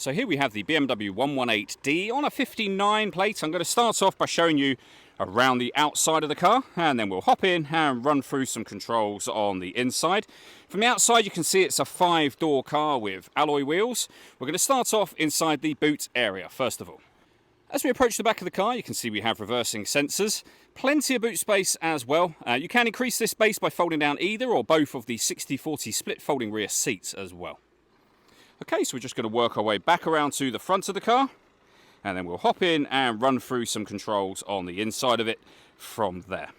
So here we have the BMW 118D on a 59 plate. I'm going to start off by showing you around the outside of the car, and then we'll hop in and run through some controls on the inside. From the outside you can see it's a 5-door car with alloy wheels. We're going to start off inside the boot area first of all. As we approach the back of the car, you can see we have reversing sensors. Plenty of boot space as well. You can increase this space by folding down either or both of the 60/40 split folding rear seats as well. Okay, so we're just going to work our way back around to the front of the car, and then we'll hop in and run through some controls on the inside of it from there.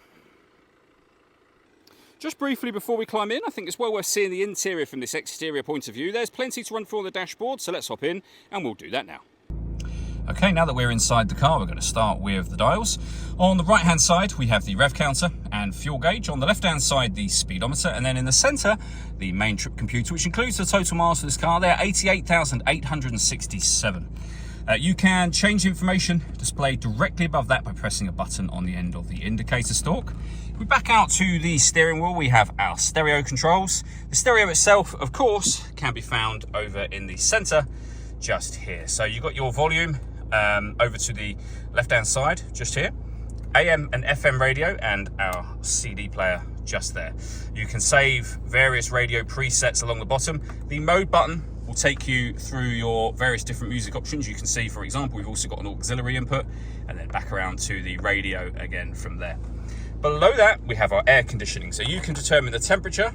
Just briefly before we climb in, I think it's well worth seeing the interior from this exterior point of view. There's plenty to run through on the dashboard, so let's hop in and we'll do that now. Okay, now that we're inside the car, we're going to start with the dials. On the right hand side we have the rev counter and fuel gauge. On the left hand side the speedometer, and then in the centre the main trip computer, which includes the total miles for this car. They're 88,867. You can change information displayed directly above that by pressing a button on the end of the indicator stalk. If we back out to the steering wheel, we have our stereo controls. The stereo itself, of course, can be found over in the centre just here. So you've got your volume over to the left hand side just here, AM and FM radio, and our CD player just there. You can save various radio presets along the bottom. The mode button will take you through your various different music options. You can see, for example, we've also got an auxiliary input, and then back around to the radio again from there. Below that we have our air conditioning, so you can determine the temperature,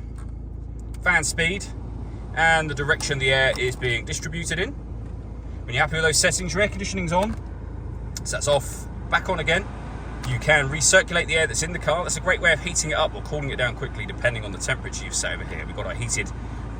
fan speed, and the direction the air is being distributed in. When you're happy with those settings, your air conditioning's on, so that's off, back on again. You can recirculate the air that's in the car. That's a great way of heating it up or cooling it down quickly depending on the temperature you've set over here. We've got our heated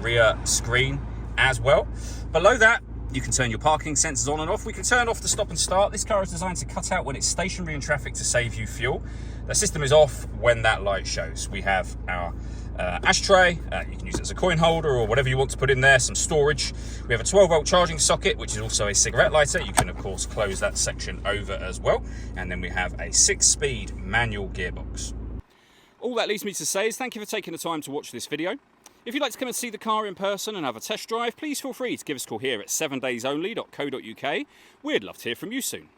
rear screen as well. Below that, you can turn your parking sensors on and off. We can turn off the stop and start. This car is designed to cut out when it's stationary in traffic to save you fuel. The system is off when that light shows. We have our ashtray. You can use it as a coin holder or whatever you want to put in there, some storage. We have a 12-volt charging socket, which is also a cigarette lighter. You can, of course, close that section over as well. And then we have a 6-speed manual gearbox. All that leaves me to say is thank you for taking the time to watch this video. If you'd like to come and see the car in person and have a test drive, please feel free to give us a call here at 7daysonly.co.uk. We'd love to hear from you soon.